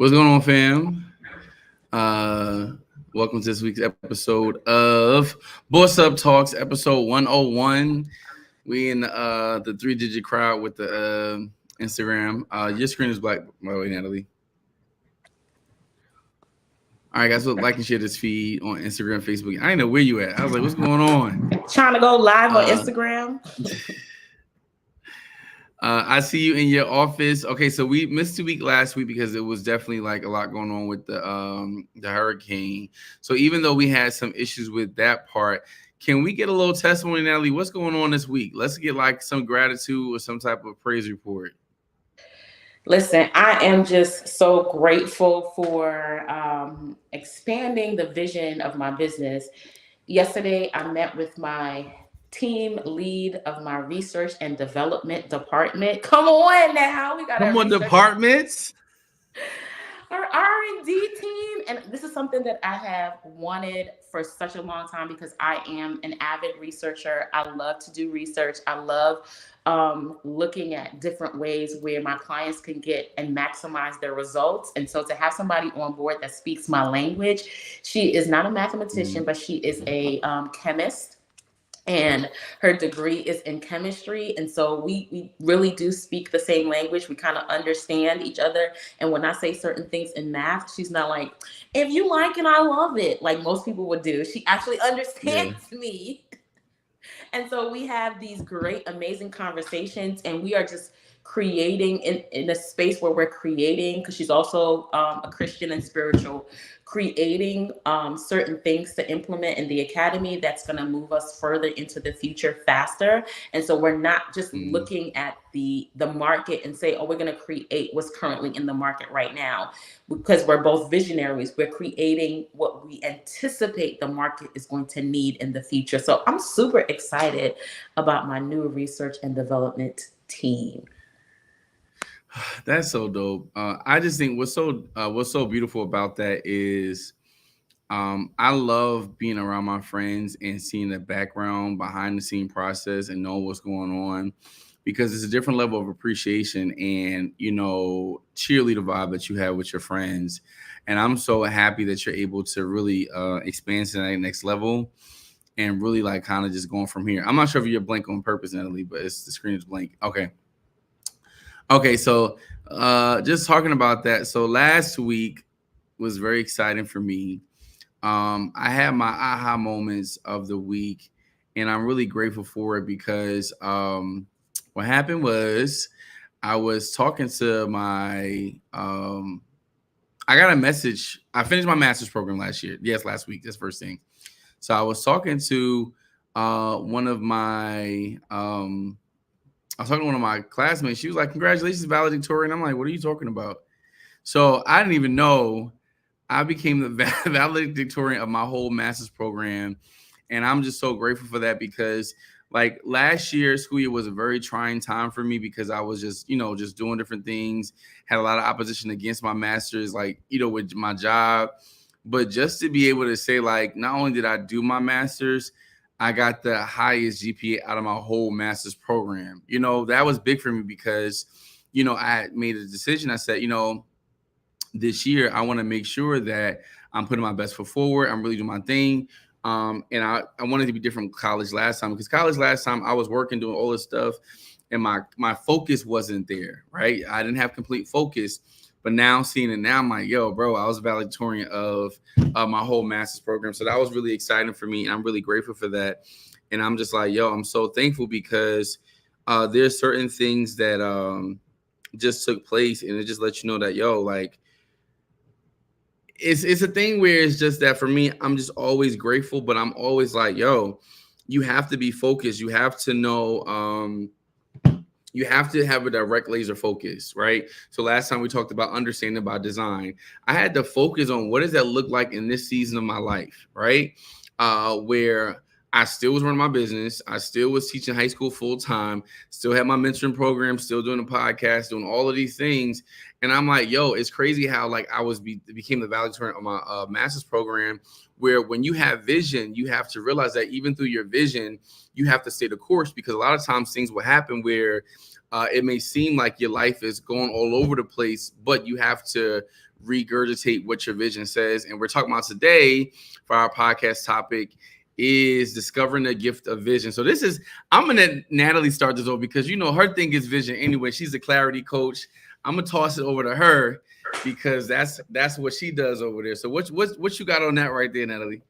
What's going on, fam? Uh, Welcome to this week's episode of Boss Up Talks, episode 101. We in the three-digit crowd with the Instagram. Your screen is black, by the way, Natalie. All right, guys, so like and share this feed on Instagram, Facebook. I didn't know where you at. I was like, what's going on? Trying to go live on Uh, Instagram. I see you in your office. Okay, so we missed a week last week because it was definitely like a lot going on with the hurricane. So even though we had some issues with that part, can we get a little testimony, Natalie? What's going on this week? Let's get like some gratitude or some type of praise report. Listen, I am just so grateful for expanding the vision of my business. Yesterday, I met with my team lead of my research and development department. Come on now, we got Come our on, research. departments. Our R&D team, and this is something that I have wanted for such a long time because I am an avid researcher. I love to do research. I love looking at different ways where my clients can get and maximize their results. And so to have somebody on board that speaks my language, she is not a mathematician, but she is a chemist, and her degree is in chemistry, and so we really do speak the same language. We kind of understand each other, and when I say certain things in math, she's not like, if you like it, I love it, like most people would do. She actually Yeah. understands me. And so we have these great, amazing conversations, and we are just creating in a space where we're creating, because she's also a Christian and spiritual, creating certain things to implement in the academy that's going to move us further into the future faster. And so we're not just Mm. looking at the market and say, oh, we're going to create what's currently in the market right now, because we're both visionaries. We're creating what we anticipate the market is going to need in the future. So I'm super excited about my new research and development team. That's so dope. I just think what's so beautiful about that is I love being around my friends and seeing the background behind the scene process and know what's going on because it's a different level of appreciation and cheerleader vibe that you have with your friends. And I'm so happy that you're able to really expand to that next level and really like kind of just going from here. I'm not sure if you're blank on purpose, Natalie, but the screen is blank. Okay. Okay, so just talking about that. So last week was very exciting for me. I had my aha moments of the week, and I'm really grateful for it because what happened was I was talking to my I got a message. I finished my master's program last year. Yes, last week. That's first thing. So I was talking to one of my I was talking to one of my classmates. She was like, "Congratulations, valedictorian." I'm like, "What are you talking about?" So I didn't even know I became the valedictorian of my whole master's program, and I'm just so grateful for that because, like last year, school year was a very trying time for me because I was just just doing different things, had a lot of opposition against my master's, like with my job, but just to be able to say like, not only did I do my master's, I got the highest GPA out of my whole master's program. That was big for me because, I made a decision. I said, this year I want to make sure that I'm putting my best foot forward. I'm really doing my thing. And I wanted to be different from college last time because college last time I was working, doing all this stuff, and my focus wasn't there, right? I didn't have complete focus. But now seeing it now, I'm like, yo, bro, I was valedictorian of my whole master's program. So that was really exciting for me. And I'm really grateful for that. And I'm just like, yo, I'm so thankful because there's certain things that just took place. And it just lets you know that, yo, like, it's a thing where it's just that for me, I'm just always grateful, but I'm always like, yo, you have to be focused. You have to know, you have to have a direct laser focus, right? So last time we talked about understanding about design. I had to focus on what does that look like in this season of my life, right? Where I still was running my business. I still was teaching high school full time, still had my mentoring program, still doing the podcast, doing all of these things. And I'm like, yo, it's crazy how like I became the valedictorian of my master's program, where when you have vision, you have to realize that even through your vision, you have to stay the course because a lot of times things will happen where it may seem like your life is going all over the place, but you have to regurgitate what your vision says. And we're talking about today for our podcast topic is discovering the gift of vision. So this is, I'm gonna let Natalie start this over because you know her thing is vision anyway. She's a clarity coach. I'm gonna toss it over to her because that's what she does over there. So what you got on that right there, Natalie?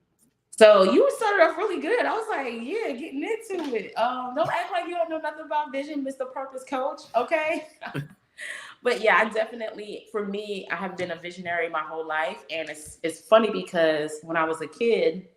So you started off really good. I was like, yeah, getting into it. Don't act like you don't know nothing about vision, Mr. Purpose Coach. Okay. But yeah, I definitely, for me, I have been a visionary my whole life. And it's funny because when I was a kid,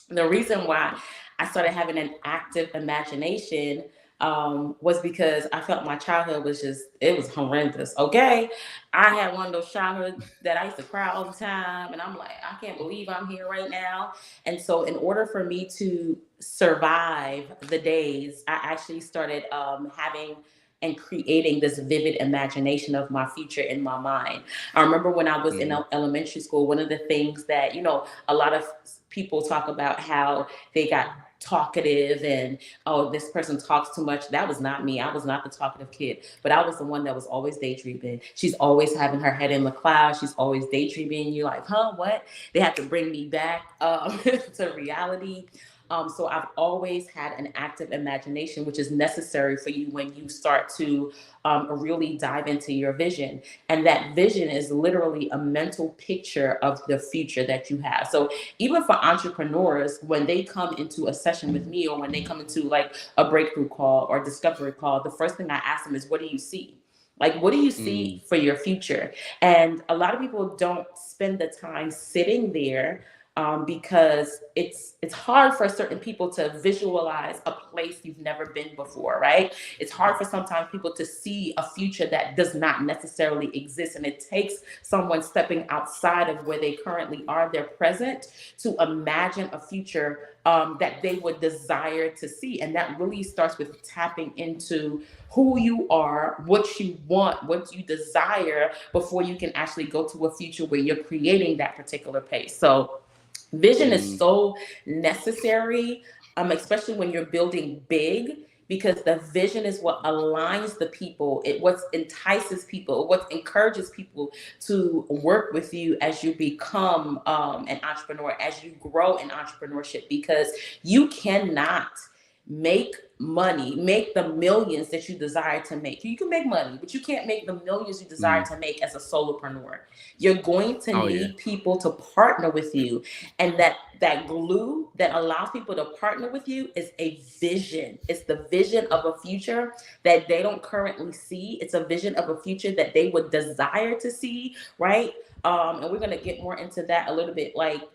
the reason why I started having an active imagination was because I felt my childhood was it was horrendous. Okay. I had one of those childhoods that I used to cry all the time. And I'm like, I can't believe I'm here right now. And so, in order for me to survive the days, I actually started having and creating this vivid imagination of my future in my mind. I remember when I was in elementary school, one of the things that, a lot of people talk about how they got talkative and, oh, this person talks too much. That was not me. I was not the talkative kid, but I was the one that was always daydreaming. She's always having her head in the clouds. She's always daydreaming. You're like, huh, what? They have to bring me back to reality. So I've always had an active imagination, which is necessary for you when you start to really dive into your vision. And that vision is literally a mental picture of the future that you have. So even for entrepreneurs, when they come into a session with me or when they come into like a breakthrough call or discovery call, the first thing I ask them is, what do you see? Like, what do you see for your future? And a lot of people don't spend the time sitting there because it's hard for certain people to visualize a place you've never been before, right? It's hard for sometimes people to see a future that does not necessarily exist, and it takes someone stepping outside of where they currently are, their present, to imagine a future that they would desire to see. And that really starts with tapping into who you are, what you want, what you desire, before you can actually go to a future where you're creating that particular pace. So vision is so necessary, especially when you're building big, because the vision is what aligns the people. It what entices people, what encourages people to work with you as you become an entrepreneur, as you grow in entrepreneurship, because you cannot make the millions that you desire to make. You can make money, but you can't make the millions you desire to make as a solopreneur. You're going to Oh yeah. need people to partner with you. And that glue that allows people to partner with you is a vision. It's the vision of a future that they don't currently see. It's a vision of a future that they would desire to see, right? And we're going to get more into that a little bit. Like,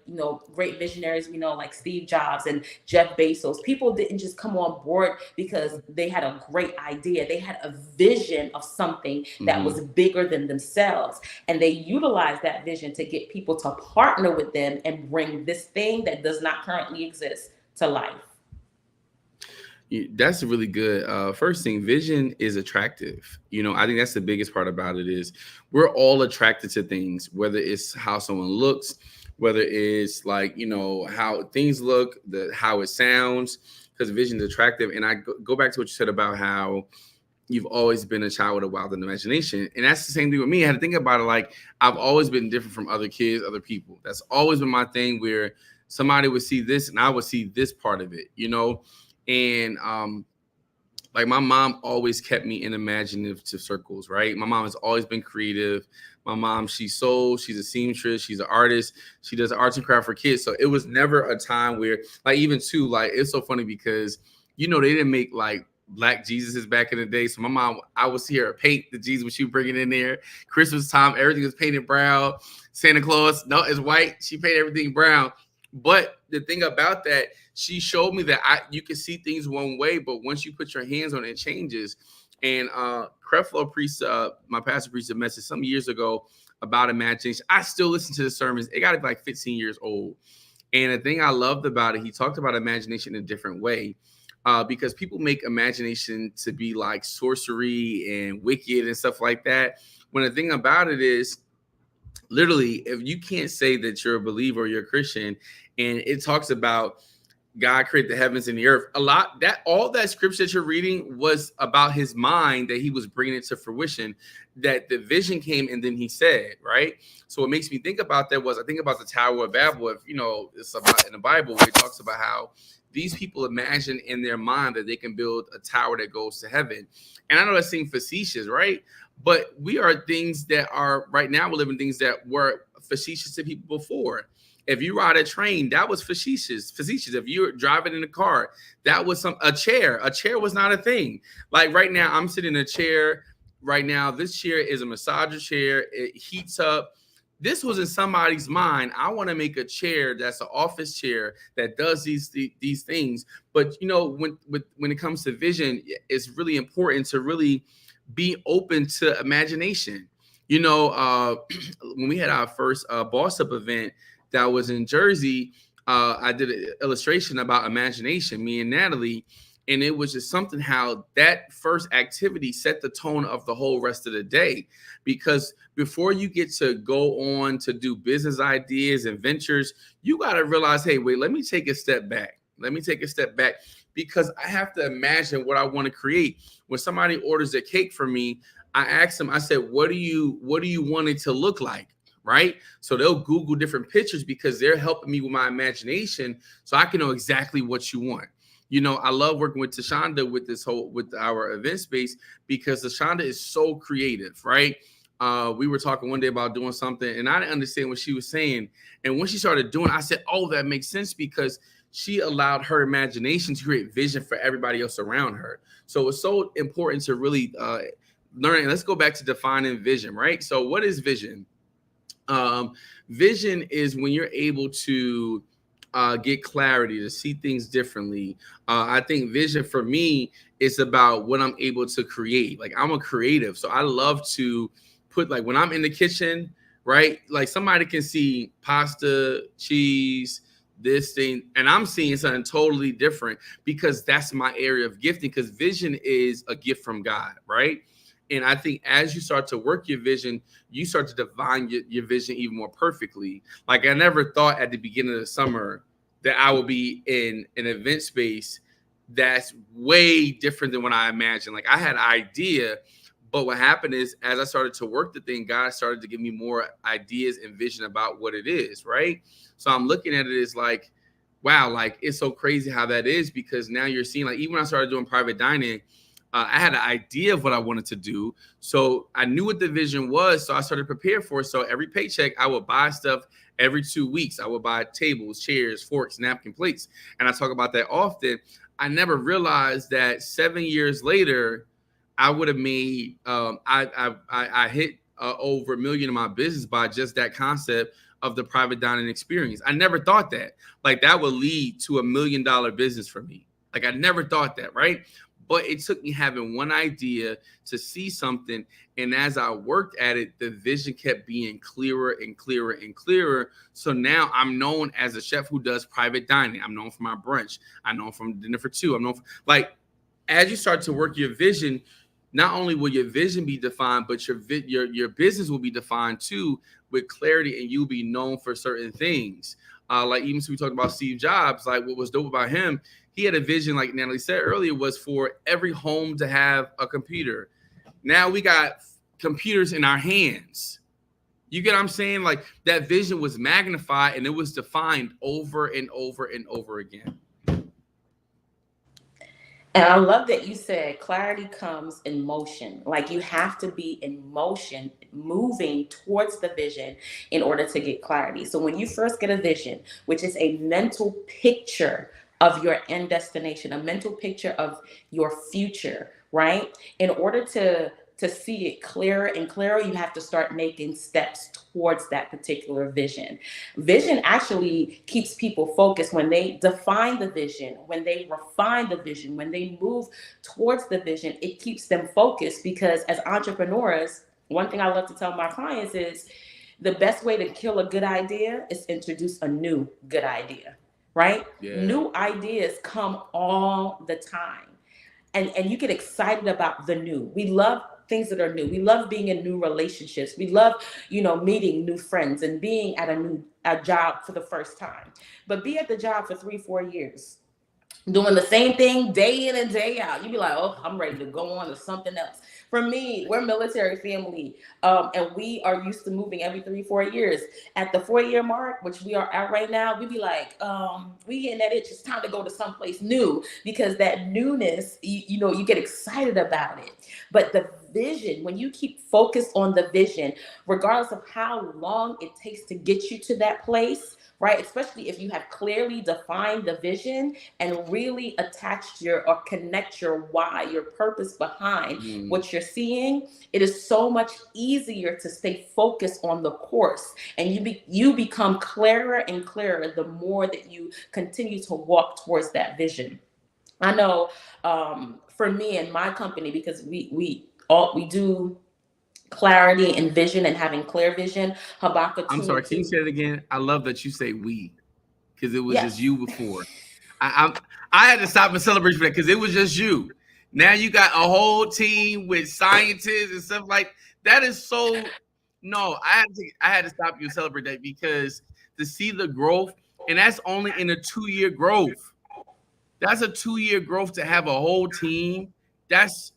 great visionaries, we know, like Steve Jobs and Jeff Bezos. People didn't just come on board because they had a great idea. They had a vision of something that was bigger than themselves. And they utilized that vision to get people to partner with them and bring this thing that does not currently exist to life. That's really good. First thing, vision is attractive. I think that's the biggest part about it is we're all attracted to things, whether it's how someone looks, whether it's like, how things look, how it sounds, because vision is attractive. And I go back to what you said about how you've always been a child with a wild imagination. And that's the same thing with me. I had to think about it. Like, I've always been different from other kids, other people. That's always been my thing, where somebody would see this and I would see this part of it, and like my mom always kept me in imaginative circles, right? My mom has always been creative. My mom, she's a seamstress, she's an artist, she does arts and craft for kids. So it was never a time where, like, even too, like, it's so funny because they didn't make like black Jesuses back in the day. So my mom, I would see her paint the Jesus when she was bringing in there. Christmas time, everything was painted brown. Santa Claus, no, it's white. She painted everything brown. But the thing about that, she showed me that you can see things one way, but once you put your hands on it, it changes. And Creflo preached, my pastor preached a message some years ago about imagination. I still listen to the sermons. It got to be like 15 years old. And the thing I loved about it, he talked about imagination in a different way. Because people make imagination to be like sorcery and wicked and stuff like that. When the thing about it is, literally, if you can't say that you're a believer or you're a Christian, and it talks about God created the heavens and the earth. A lot that all that scripture that you're reading was about his mind that he was bringing it to fruition. That the vision came and then he said, right. So what makes me think about that was I think about the Tower of Babel. If you know, it's about in the Bible where it talks about how these people imagine in their mind that they can build a tower that goes to heaven. And I know that seems facetious, right? But we are things that are right now we're living things that were facetious to people before. If you ride a train, that was facetious. Facetious. If you're driving in a car, that was a chair. A chair was not a thing. Like right now, I'm sitting in a chair. Right now, this chair is a massager chair. It heats up. This was in somebody's mind. I want to make a chair that's an office chair that does these things. But you know, when it comes to vision, it's really important to really be open to imagination. You know, when we had our first Boss Up event that was in Jersey, I did an illustration about imagination, me and Natalie, and it was just something how that first activity set the tone of the whole rest of the day. Because before you get to go on to do business ideas and ventures, you got to realize, hey, wait, let me take a step back. Let me take a step back because I have to imagine what I want to create. When somebody orders a cake for me, I ask them, I said, what do you want it to look like? Right. So they'll Google different pictures because they're helping me with my imagination so I can know exactly what you want. You know, I love working with Tashonda with our event space because Tashonda is so creative, right? We were talking one day about doing something and I didn't understand what she was saying. And when she started doing it, I said, oh, that makes sense because she allowed her imagination to create vision for everybody else around her. So it's so important to really learn. And let's go back to defining vision, right? So what is vision? Vision is when you're able to get clarity, to see things differently. I think vision for me is about what I'm able to create. Like I'm a creative, so I love to put like when I'm in the kitchen, right? Like somebody can see pasta, cheese, this thing, and I'm seeing something totally different because that's my area of gifting. Because vision is a gift from God, right? And I think as you start to work your vision, you start to define your vision even more perfectly. Like I never thought at the beginning of the summer that I would be in an event space that's way different than what I imagined. Like I had an idea, but what happened is as I started to work the thing, God started to give me more ideas and vision about what it is, right? So I'm looking at it as like, wow, like it's so crazy how that is because now you're seeing like even when I started doing private dining, I had an idea of what I wanted to do. So I knew what the vision was. So I started to prepare for it. So every paycheck, I would buy stuff every 2 weeks. I would buy tables, chairs, forks, napkin plates. And I talk about that often. I never realized that 7 years later, I would have made, I hit over $1 million in my business by just that concept of the private dining experience. I never thought that. Like that would lead to $1 million business for me. Like I never thought that, right? But it took me having one idea to see something. And as I worked at it, the vision kept being clearer and clearer and clearer. So now I'm known as a chef who does private dining. I'm known for my brunch. I'm known from dinner for two. I'm known for, like, as you start to work your vision, not only will your vision be defined, but your business will be defined too with clarity, and you'll be known for certain things. Like even so we talked about Steve Jobs, like what was dope about him, he had a vision, like Natalie said earlier, was for every home to have a computer. Now we got computers in our hands. You get what I'm saying? Like that vision was magnified and it was defined over and over and over again. And I love that you said clarity comes in motion. Like you have to be in motion, moving towards the vision in order to get clarity. So when you first get a vision, which is a mental picture of your end destination, a mental picture of your future, right? In order to see it clearer and clearer, you have to start making steps towards that particular vision. Vision actually keeps people focused when they define the vision, when they refine the vision, when they move towards the vision, it keeps them focused because as entrepreneurs, one thing I love to tell my clients is the best way to kill a good idea is introduce a new good idea, right? Yeah. New ideas come all the time. And you get excited about the new. We love things that are new. We love being in new relationships. We love, meeting new friends and being at a job for the first time. But be at the job for 3, 4 years. doing the same thing day in and day out. You'd be like, oh, I'm ready to go on to something else. For me, we're a military family, and we are used to moving every 3, 4 years. At the 4 year mark, which we are at right now, we'd be like, we getting that itch. It's time to go to someplace new, because that newness, you get excited about it. But the vision, when you keep focused on the vision, regardless of how long it takes to get you to that place, right? Especially if you have clearly defined the vision and really attach your or connect your why, your purpose behind Mm. what you're seeing, it is so much easier to stay focused on the course, and you become clearer and clearer the more that you continue to walk towards that vision. I know, for me and my company, because we do clarity and vision and having clear vision. Habakkuk I'm 2 sorry. and Can you 2. say it again? I love that you say we, because it was just Yes. you before. I had to stop and celebrate for that because it was just you. Now you got a whole team with scientists and stuff like that. Is so no. I had to stop you and celebrate that because to see the growth, and that's only in a 2 year growth. That's a 2 year growth to have a whole team. That's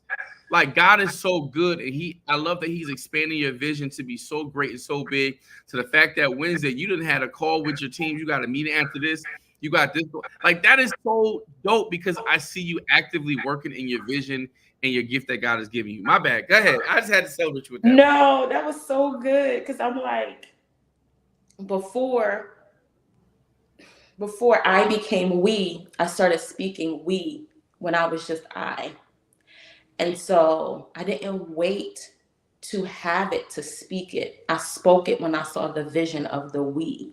like God is so good, and I love that He's expanding your vision to be so great and so big. To the fact that Wednesday you didn't had a call with your team, you got a meeting after this, you got this. Like that is so dope because I see you actively working in your vision and your gift that God is giving you. My bad. Go ahead. I just had to celebrate you with that one. No, that was so good, because I'm like, before before I became we, I started speaking we when I was just I. And so I didn't wait to have it to speak it. I spoke it when I saw the vision of the we.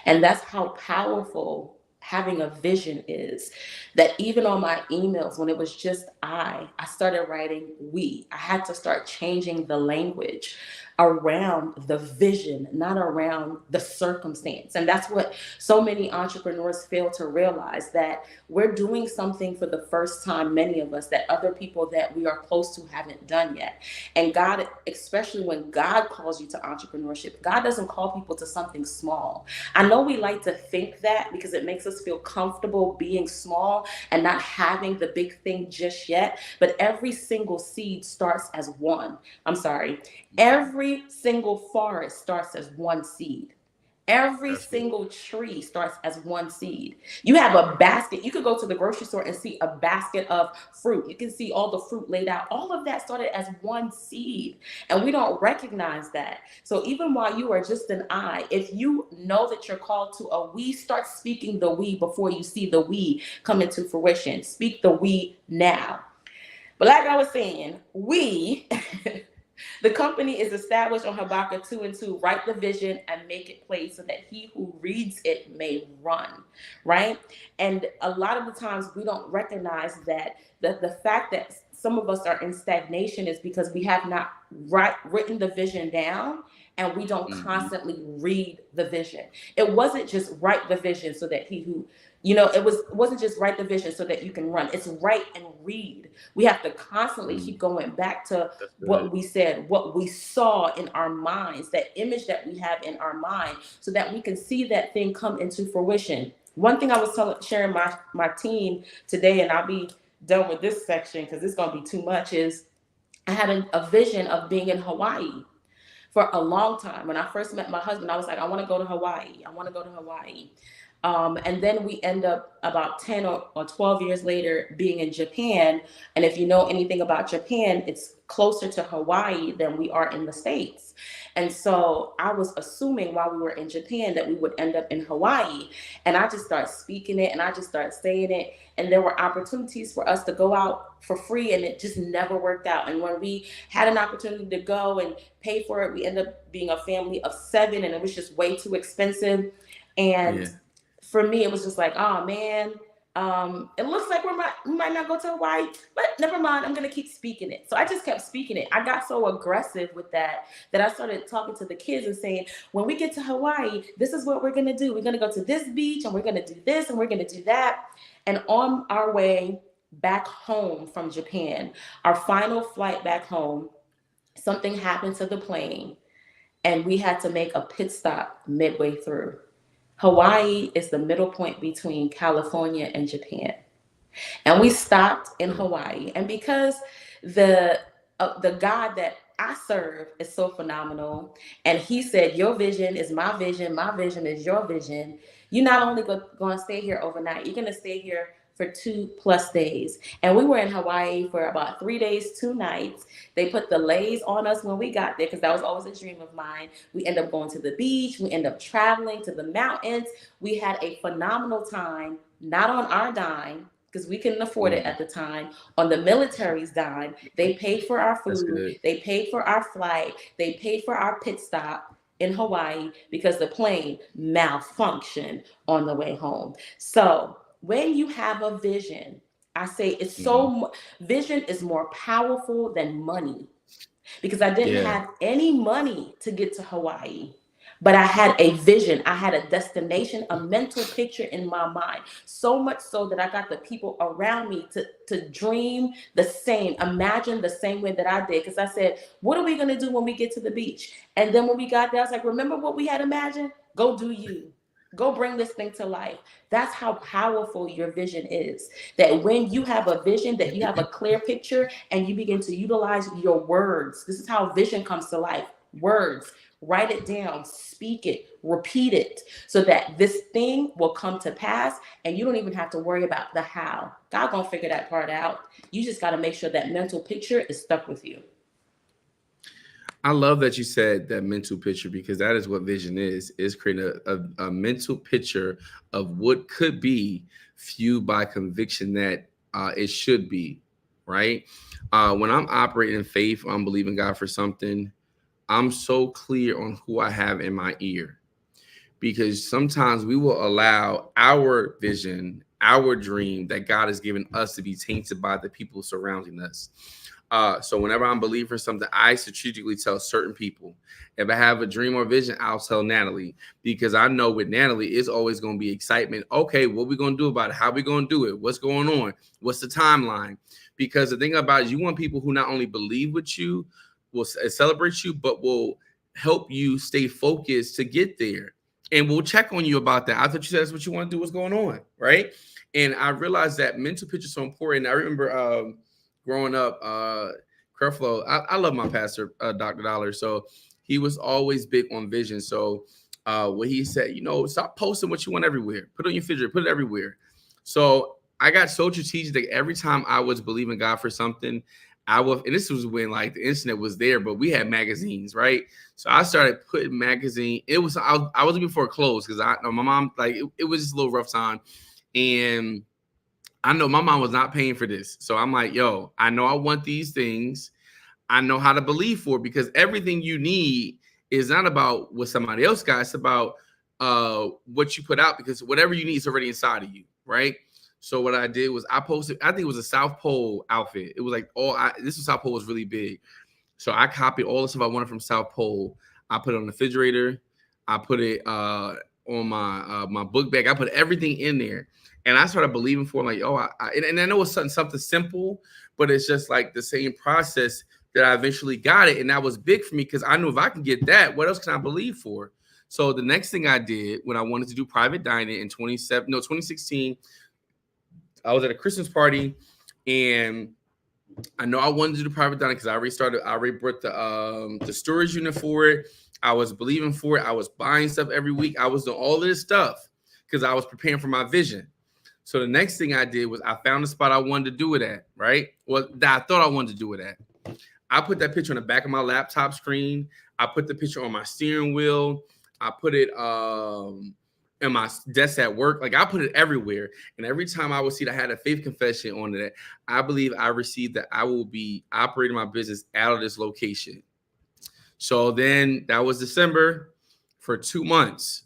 And that's how powerful having a vision is. That even on my emails, when it was just I started writing we. I had to start changing the language around the vision, not around the circumstance. And that's what so many entrepreneurs fail to realize, that we're doing something for the first time, many of us, that other people that we are close to haven't done yet. And God, especially when God calls you to entrepreneurship, God doesn't call people to something small. I know we like to think that because it makes us feel comfortable being small and not having the big thing just yet. But every single seed starts as one. I'm sorry. Every single forest starts as one seed. Every That's good. single tree starts as one seed. You have a basket. You could go to the grocery store and see a basket of fruit. You can see all the fruit laid out. All of that started as one seed. And we don't recognize that. So even while you are just an I, if you know that you're called to a we, start speaking the we before you see the we come into fruition. Speak the we now. But like I was saying, we the company is established on Habakkuk 2 and 2. Write the vision and make it plain so that he who reads it may run, right? And a lot of the times we don't recognize that the fact that some of us are in stagnation is because we have not written the vision down, and we don't Mm-hmm. constantly read the vision. It wasn't just write the vision so that he who, it wasn't just write the vision so that you can run. It's write and read. We have to constantly Mm. keep going back to That's good. what we said, what we saw in our minds, that image that we have in our mind, so that we can see that thing come into fruition. One thing I was sharing my team today, and I'll be done with this section because it's going to be too much, is I had a vision of being in Hawaii for a long time. When I first met my husband, I was like, I want to go to Hawaii. I want to go to Hawaii. And then we end up about 10 or 12 years later being in Japan. And if you know anything about Japan, it's closer to Hawaii than we are in the States. And so I was assuming while we were in Japan that we would end up in Hawaii. And I just started speaking it and I just started saying it. And there were opportunities for us to go out for free, and it just never worked out. And when we had an opportunity to go and pay for it, we ended up being a family of 7, and it was just way too expensive. And Yeah. for me, it was just like, oh man, it looks like we might not go to Hawaii, but never mind. I'm gonna keep speaking it. So I just kept speaking it. I got so aggressive with that I started talking to the kids and saying, when we get to Hawaii, this is what we're gonna do. We're gonna go to this beach, and we're gonna do this, and we're gonna do that. And on our way back home from Japan, our final flight back home, something happened to the plane, and we had to make a pit stop midway through. Hawaii is the middle point between California and Japan. And we stopped in Hawaii. And because the the God that I serve is so phenomenal, and He said, "Your vision is my vision is your vision." You're not only going to stay here overnight; you're going to stay here for 2+ days. And we were in Hawaii for about 3 days, 2 nights. They put the lays on us when we got there because that was always a dream of mine. We end up going to the beach. We end up traveling to the mountains. We had a phenomenal time, not on our dime because we couldn't afford it Mm, at the time. On the military's dime, they paid for our that's food, good. they paid for our flight, they paid for our pit stop in Hawaii because the plane malfunctioned on the way home. So when you have a vision, I say it's Mhm. vision is more powerful than money because I didn't Yeah. have any money to get to Hawaii. But I had a vision, I had a destination, a mental picture in my mind. So much so that I got the people around me to dream the same, imagine the same way that I did. Because I said, what are we going to do when we get to the beach? And then when we got there, I was like, remember what we had imagined? Go do you. Go bring this thing to life. That's how powerful your vision is. That when you have a vision, that you have a clear picture, and you begin to utilize your words. This is how vision comes to life. Words. Write it down, speak it, repeat it, so that this thing will come to pass, and you don't even have to worry about the how. God gonna figure that part out. You just got to make sure that mental picture is stuck with you. I love that you said that mental picture because that is what vision is creating a mental picture of what could be fueled by conviction that it should be, right? When I'm operating in faith, I'm believing God for something, I'm so clear on who I have in my ear because sometimes we will allow our vision, our dream that God has given us to be tainted by the people surrounding us. So whenever I'm believing for something, I strategically tell certain people. If I have a dream or vision, I'll tell Natalie because I know with Natalie, it's always going to be excitement. Okay, what we going to do about it? How we going to do it? What's going on? What's the timeline? Because the thing about it, you want people who not only believe with you, will celebrate you, but will help you stay focused to get there. And we'll check on you about that. I thought you said that's what you want to do. What's going on, right? And I realized that mental picture is so important. I remember growing up, Creflo, I love my pastor, Dr. Dollar. So he was always big on vision. So what he said, stop posting what you want everywhere. Put it on your refrigerator, put it everywhere. So I got so strategic that every time I was believing God for something, I would, and this was when like the internet was there, but we had magazines, right? So I started putting magazine. It was I was looking for clothes because I know my mom like it was just a little rough time, and I know my mom was not paying for this. So I'm like, yo, I know I want these things. I know how to believe for it because everything you need is not about what somebody else got. It's about what you put out because whatever you need is already inside of you, right? So what I did was I posted, I think it was a South Pole outfit. It was like this was South Pole was really big. So I copied all the stuff I wanted from South Pole. I put it on the refrigerator. I put it on my book bag. I put everything in there, and I started believing for it, like, oh, and I know it's something simple, but it's just like the same process that I eventually got it, and that was big for me because I knew if I can get that, what else can I believe for? So the next thing I did when I wanted to do private dining in 2016, I was at a Christmas party, and I know I wanted to do private dining because I already bought the storage unit for it. I was believing for it. I was buying stuff every week. I was doing all of this stuff because I was preparing for my vision. So the next thing I did was I found the spot I wanted to do it at, right? Well, that I thought I wanted to do it at. I put that picture on the back of my laptop screen. I put the picture on my steering wheel. I put it in my desk at work. Like I put it everywhere. And every time I would see that I had a faith confession on it, I believe I received that I will be operating my business out of this location. So then that was December. For 2 months,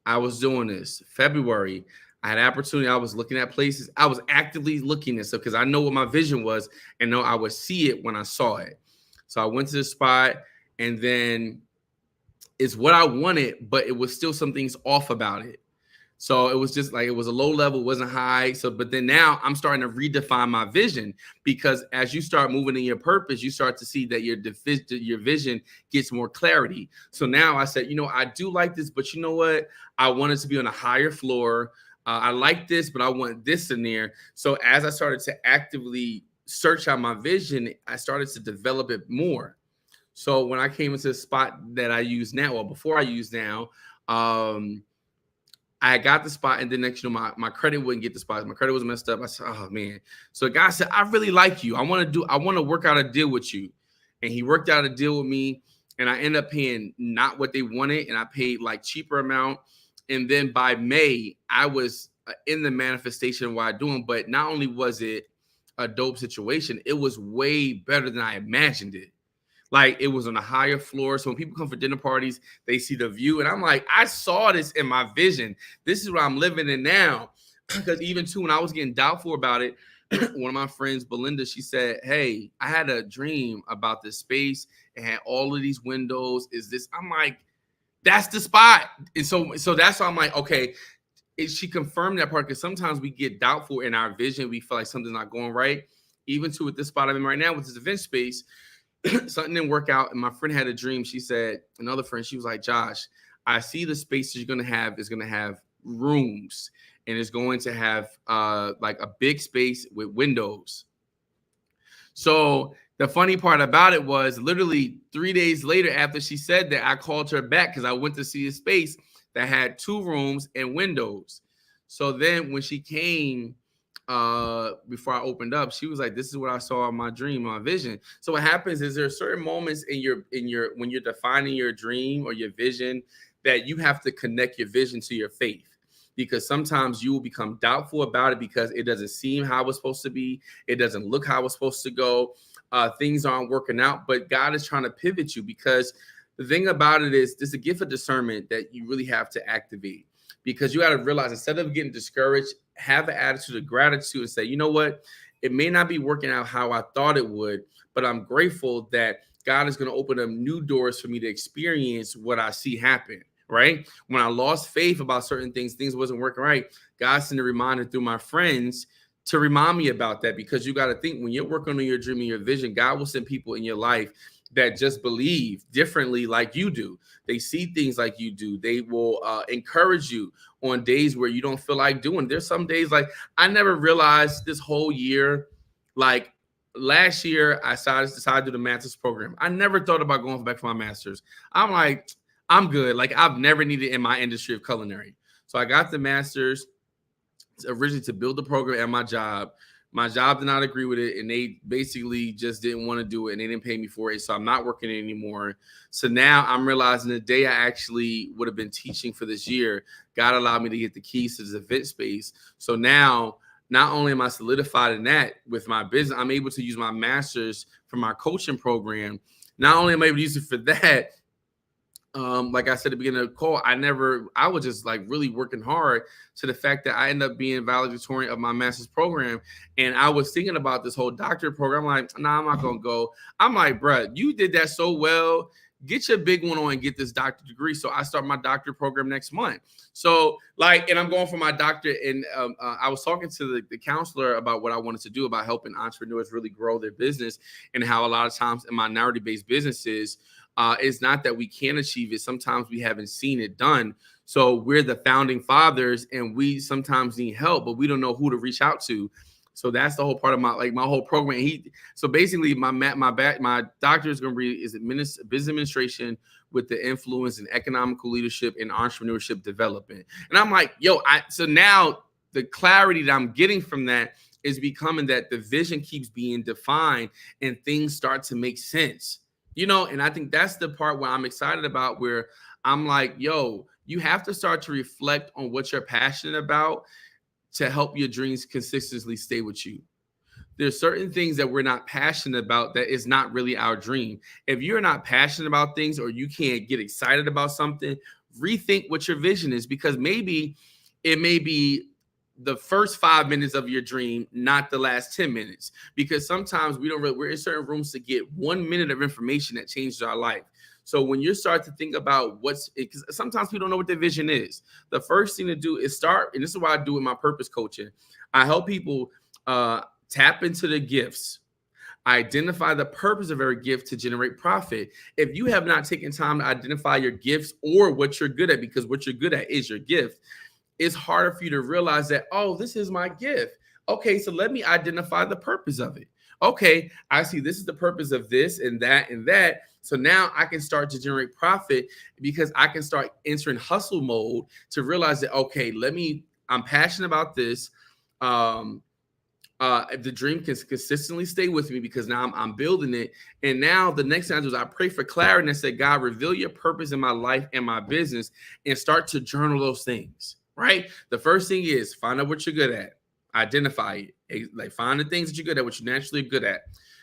I was doing this. February, I had an opportunity. I was looking at places. I was actively looking at stuff because I know what my vision was and know I would see it when I saw it. So I went to the spot, and then it's what I wanted, but it was still some things off about it. So it was just like it was a low level, wasn't high. So, but then now I'm starting to redefine my vision because as you start moving in your purpose, you start to see that your vision gets more clarity. So now I said, I do like this, but you know what? I wanted to be on a higher floor. I like this, but I want this in there. So as I started to actively search out my vision, I started to develop it more. So when I came into the spot that I use now, well, before I use now, um, I got the spot, and then next, my credit wouldn't get the spot. My credit was messed up. I said, "Oh man!" So the guy said, "I really like you. I want to work out a deal with you," and he worked out a deal with me, and I ended up paying not what they wanted, and I paid like cheaper amount. And then by May, I was in the manifestation of what I'm doing. But not only was it a dope situation, it was way better than I imagined it. Like it was on a higher floor. So when people come for dinner parties, they see the view. And I'm like, I saw this in my vision. This is what I'm living in now. Because even too, when I was getting doubtful about it, one of my friends, Belinda, she said, "Hey, I had a dream about this space. It had all of these windows. Is this?" I'm like, that's the spot. And so that's why I'm like, okay. She confirmed that part because sometimes we get doubtful in our vision. We feel like something's not going right. Even too with this spot I'm in right now with this event space, something didn't work out, and my friend had a dream. She said, another friend, she was like, "Josh, I see the space you're gonna have is gonna have rooms, and it's going to have like a big space with windows." So the funny part about it was literally 3 days later after she said that, I called her back because I went to see a space that had 2 rooms and windows. So then when she came before I opened up, she was like, "This is what I saw in my dream, my vision." So what happens is there are certain moments in your when you're defining your dream or your vision that you have to connect your vision to your faith. Because sometimes you will become doubtful about it because it doesn't seem how it's supposed to be. It doesn't look how it's supposed to go. Things aren't working out, but God is trying to pivot you because the thing about it is there's a gift of discernment that you really have to activate because you got to realize instead of getting discouraged, have an attitude of gratitude and say, you know what? It may not be working out how I thought it would, but I'm grateful that God is going to open up new doors for me to experience what I see happen. Right? When I lost faith about certain things, things wasn't working right. God sent a reminder through my friends to remind me about that because you got to think when you're working on your dream and your vision, God will send people in your life that just believe differently like you do. They see things like you do. They will encourage you on days where you don't feel like doing. There's some days like I never realized this whole year, like last year, I decided to do the master's program. I never thought about going back for my master's. I'm like, I'm good. Like I've never needed in my industry of culinary. So I got the master's originally to build the program at my job. My job did not agree with it, and they basically just didn't want to do it, and they didn't pay me for it. So I'm not working anymore. So now I'm realizing the day I actually would have been teaching for this year, God allowed me to get the keys to this event space. So now not only am I solidified in that with my business, I'm able to use my master's for my coaching program. Not only am I able to use it for that, like I said at the beginning of the call, I was just like really working hard to the fact that I ended up being valedictorian of my master's program. And I was thinking about this whole doctorate program. I'm like, nah, I'm not going to go. I'm like, bruh, you did that so well. Get your big one on and get this doctorate degree. So I start my doctorate program next month. So like, and I'm going for my doctorate. And I was talking to the counselor about what I wanted to do about helping entrepreneurs really grow their business and how a lot of times in minority-based businesses, it's not that we can't achieve it. Sometimes we haven't seen it done. So we're the founding fathers and we sometimes need help, but we don't know who to reach out to. So that's the whole part of my whole program. So basically my doctor is going to be business administration with the influence in economical leadership and entrepreneurship development. And I'm like, so now the clarity that I'm getting from that is becoming that the vision keeps being defined and things start to make sense. And I think that's the part where I'm excited about, where I'm like, you have to start to reflect on what you're passionate about to help your dreams consistently stay with you. There's certain things that we're not passionate about that is not really our dream. If you're not passionate about things or you can't get excited about something, rethink what your vision is, because maybe it may be the first 5 minutes of your dream, not the last 10 minutes. Because sometimes we're in certain rooms to get 1 minute of information that changes our life. So when you start to think about because sometimes we don't know what their vision is. The first thing to do is start, and this is what I do with my purpose coaching. I help people tap into the gifts, identify the purpose of every gift to generate profit. If you have not taken time to identify your gifts or what you're good at, because what you're good at is your gift, it's harder for you to realize that, oh, this is my gift. Okay, so let me identify the purpose of it. Okay, I see this is the purpose of this and that and that. So now I can start to generate profit because I can start entering hustle mode to realize that, okay, I'm passionate about this. Um, if the dream can consistently stay with me because now I'm building it. And now the next thing I do is I pray for clarity and say, God, reveal your purpose in my life and my business and start to journal those things, right? The first thing is find out what you're good at, identify it, like find the things that you're good at, what you're naturally good at.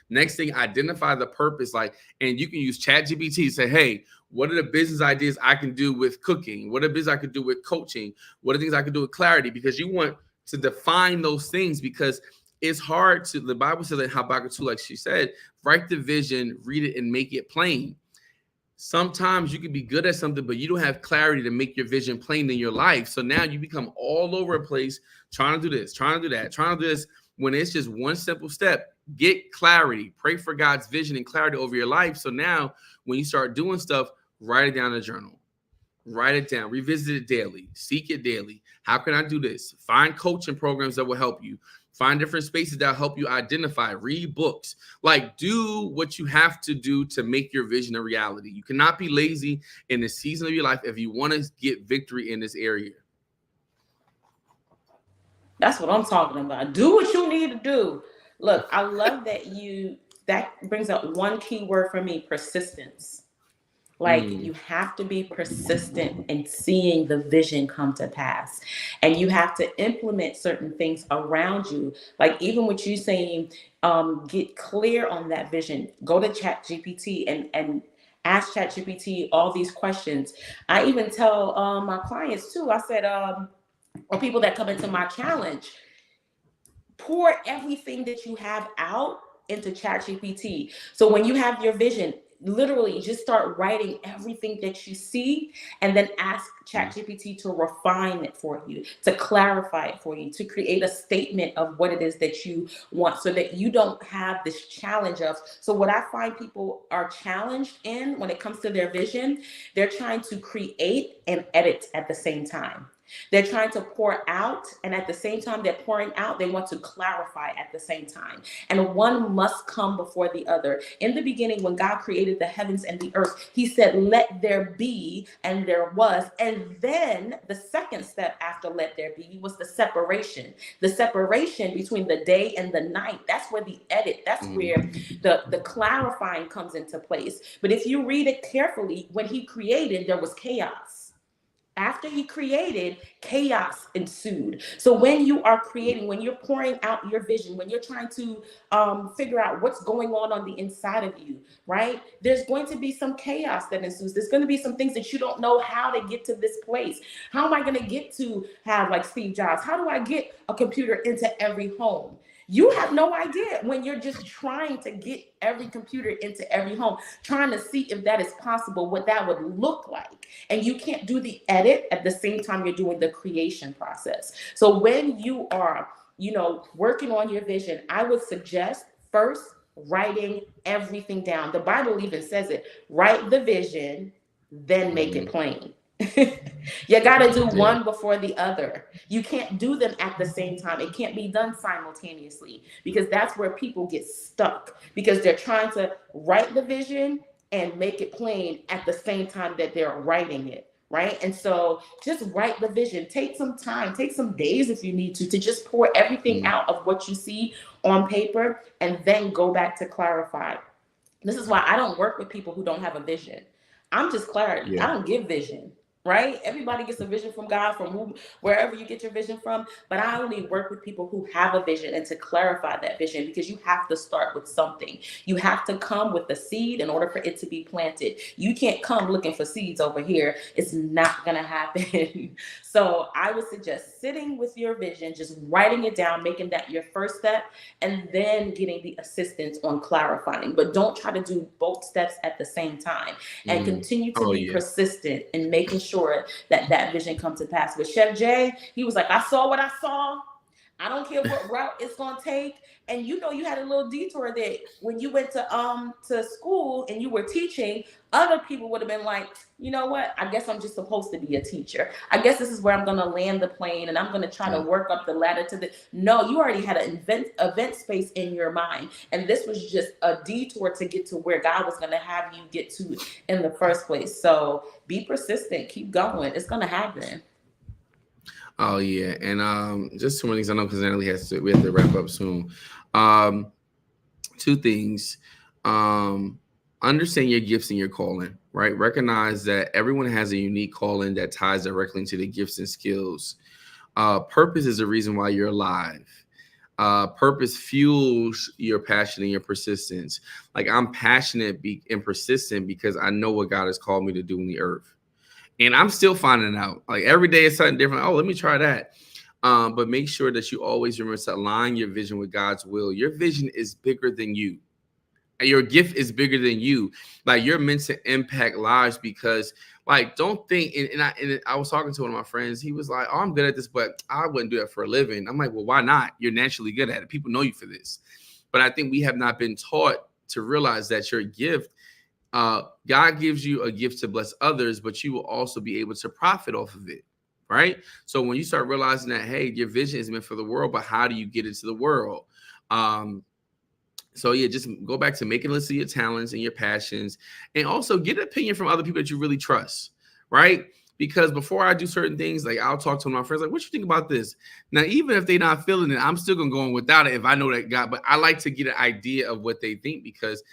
Next thing, identify the purpose, like, and you can use ChatGPT to say, hey, what are the business ideas I can do with cooking? What are the business I could do with coaching? What are things I can do with clarity? Because you want to define those things because it's hard to, the Bible says in Habakkuk 2, like she said, write the vision, read it, and make it plain. Sometimes you can be good at something, but you don't have clarity to make your vision plain in your life. So now you become all over the place trying to do this, trying to do that, trying to do this, when it's just one simple step. Get clarity. Pray for God's vision and clarity over your life. So now when you start doing stuff, write it down in a journal. Write it down, revisit it daily, seek it daily. How can I do this? Find coaching programs that will help you. Find different spaces that will help you identify, read books. Like, do what you have to do to make your vision a reality. You cannot be lazy in the season of your life if you want to get victory in this area. That's what I'm talking about. Do what you need to do. Look, I love that brings up one key word for me: persistence. Like, you have to be persistent in seeing the vision come to pass. And you have to implement certain things around you. Like, even with you saying, get clear on that vision. Go to ChatGPT and ask ChatGPT all these questions. I even tell my clients too, I said, or people that come into my challenge, pour everything that you have out into ChatGPT. So when you have your vision, literally just start writing everything that you see and then ask ChatGPT to refine it for you, to clarify it for you, to create a statement of what it is that you want so that you don't have this challenge of. So what I find people are challenged in when it comes to their vision, they're trying to create and edit at the same time. They're trying to pour out, and at the same time they're pouring out, they want to clarify at the same time. And one must come before the other. In the beginning, when God created the heavens and the earth, he said, let there be, and there was. And then the second step after let there be was the separation. The separation between the day and the night. That's where the edit, that's where the clarifying comes into place. But if you read it carefully, when he created, there was chaos. After he created, chaos ensued. So when you are creating, when you're pouring out your vision, when you're trying to figure out what's going on the inside of you, right? There's going to be some chaos that ensues. There's going to be some things that you don't know how to get to this place. How am I going to get to have, like Steve Jobs? How do I get a computer into every home? You have no idea when you're just trying to get every computer into every home, trying to see if that is possible, what that would look like. And you can't do the edit at the same time you're doing the creation process. So when you are, working on your vision, I would suggest first writing everything down. The Bible even says it: write the vision, then make it plain. You got to do one before the other. You can't do them at the same time. It can't be done simultaneously, because that's where people get stuck, because they're trying to write the vision and make it plain at the same time that they're writing it. Right. And so just write the vision. Take some time, take some days if you need to just pour everything out of what you see on paper, and then go back to clarify. This is why I don't work with people who don't have a vision. I'm just clarity. I don't give vision. Right? Everybody gets a vision from God, from wherever you get your vision from. But I only work with people who have a vision, and to clarify that vision, because you have to start with something. You have to come with the seed in order for it to be planted. You can't come looking for seeds over here. It's not going to happen. So I would suggest sitting with your vision, just writing it down, making that your first step, and then getting the assistance on clarifying. But don't try to do both steps at the same time, and continue to be persistent in making sure that vision come to pass. With Chef Jay, he was like, I saw what I saw. I don't care what route it's gonna take. And you know, you had a little detour that when you went to school and you were teaching, other people would have been like, you know what? I guess I'm just supposed to be a teacher. I guess this is where I'm gonna land the plane, and I'm gonna try to Yeah. work up the ladder to the. No, you already had an event space in your mind, and this was just a detour to get to where God was gonna have you get to in the first place. So be persistent, keep going. It's gonna happen. Oh yeah, and just two more things I know because Natalie has to. We have to wrap up soon. Um, Two things. Um, Understand your gifts and your calling. Right. Recognize that everyone has a unique calling that ties directly into the gifts and skills. Purpose is the reason why you're alive. Purpose fuels your passion and your persistence. Like I'm passionate and persistent because I know what God has called me to do in the earth, and I'm still finding out. Like every day is something different. Oh, let me try that. But make sure that you always remember to align your vision with God's will. Your vision is bigger than you. Your gift is bigger than you. Like you're meant to impact lives because, like, don't think. And I was talking to one of my friends. He was like, "Oh, I'm good at this, but I wouldn't do that for a living." I'm like, "Well, why not? You're naturally good at it. People know you for this." But I think we have not been taught to realize that your gift God gives you a gift to bless others, but you will also be able to profit off of it. Right. So when you start realizing that, hey, your vision is meant for the world, but how do you get into the world? Um, so yeah, just go back to making a list of your talents and your passions, and also get an opinion from other people that you really trust. Right. Because before I do certain things, like I'll talk to my friends, like, what you think about this? Now, even if they're not feeling it, I'm still gonna go on without it if I know that God, but I like to get an idea of what they think because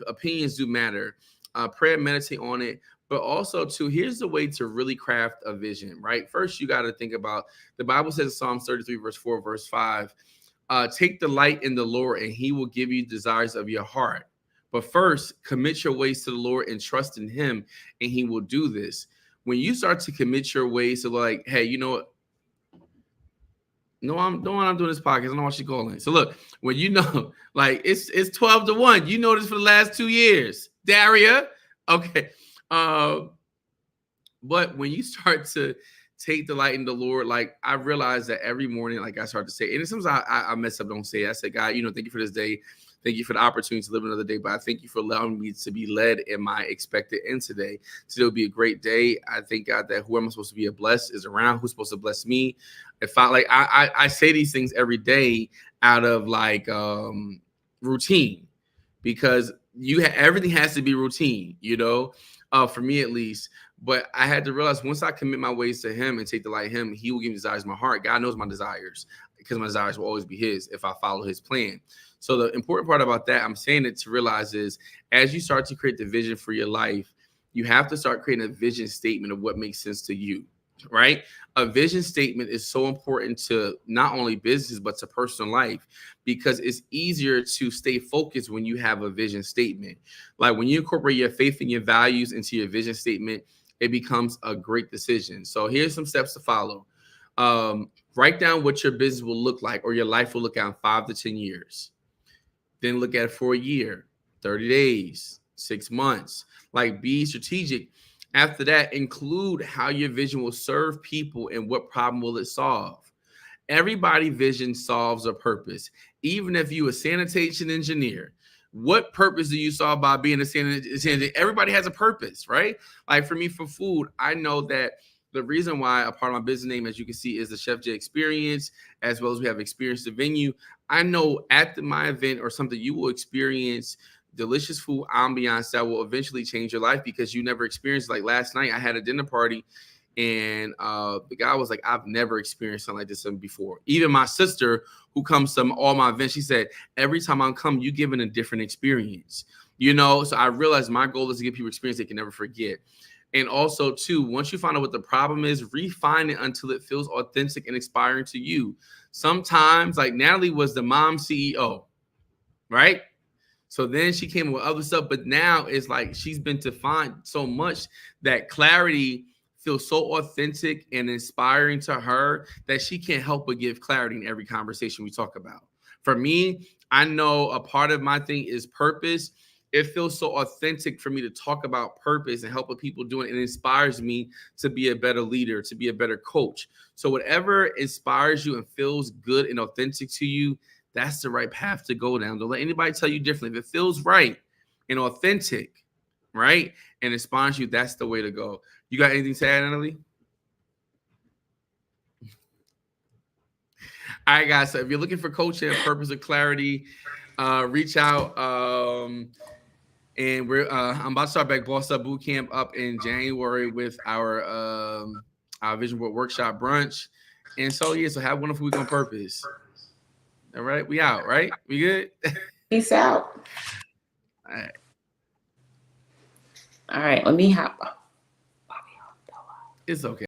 opinions do matter. Pray and meditate on it. But also, too, here's the way to really craft a vision, right? First, you got to think about the Bible says in Psalms 33, verse 4, verse 5, take delight in the Lord, and he will give you desires of your heart. But first, commit your ways to the Lord and trust in him, and he will do this. When you start to commit your ways to, like, hey, you know what? No, I'm doing this podcast. I don't know why she calling. So look, when you know, like it's 12-1. You know this for the last 2 years, Daria. Okay. Uh, but when you start to take delight in the Lord, like I realize that every morning, like I start to say, and sometimes I mess up, don't say it. I say, God, thank you for this day. Thank you for the opportunity to live another day. But I thank you for allowing me to be led in my expected end today. So it'll be a great day. I thank God that who I'm supposed to be a blessed is around, who's supposed to bless me. If I like I say these things every day out of like routine because everything has to be routine, for me at least. But I had to realize once I commit my ways to him and take delight in him, he will give me desires of my heart. God knows my desires because my desires will always be his if I follow his plan. So the important part about that, I'm saying it to realize is as you start to create the vision for your life, you have to start creating a vision statement of what makes sense to you, right? A vision statement is so important to not only business, but to personal life because it's easier to stay focused when you have a vision statement. Like when you incorporate your faith and your values into your vision statement, it becomes a great decision. So here's some steps to follow. Write down what your business will look like or your life will look at in 5 to 10 years. Then look at it for a year, 30 days, 6 months. Like be strategic. After that, include how your vision will serve people and what problem will it solve. Everybody vision solves a purpose. Even if you a sanitation engineer, what purpose do you solve by being a sanitation? Everybody has a purpose, right? Like for me, for food, I know that the reason why a part of my business name, as you can see, is the Chef J Experience, as well as we have Experience the Venue. I know at my event or something, you will experience delicious food ambiance that will eventually change your life because you never experienced. Like last night, I had a dinner party and the guy was like, I've never experienced something like this before. Even my sister, who comes to all my events, she said, every time I come, you give it a different experience. So I realized my goal is to give people experience they can never forget. And also, too, once you find out what the problem is, refine it until it feels authentic and inspiring to you. Sometimes, like Natalie was the mom CEO, right? So then she came with other stuff, but now it's like she's been defined so much that clarity feels so authentic and inspiring to her that she can't help but give clarity in every conversation we talk about. For me, I know a part of my thing is purpose it feels so authentic for me to talk about purpose and helping people do it. It inspires me to be a better leader, to be a better coach. So whatever inspires you and feels good and authentic to you, that's the right path to go down. Don't let anybody tell you differently. If it feels right and authentic, right, and inspires you, that's the way to go. You got anything to add, Natalie? All right, guys. So if you're looking for coaching, purpose, or clarity, reach out. And I'm about to start back Boss Up Boot Camp up in January with our Vision Board Workshop brunch. And so yeah, so have a wonderful week on purpose. All right, we out, right? We good? Peace out. All right. All right, let me hop. It's okay.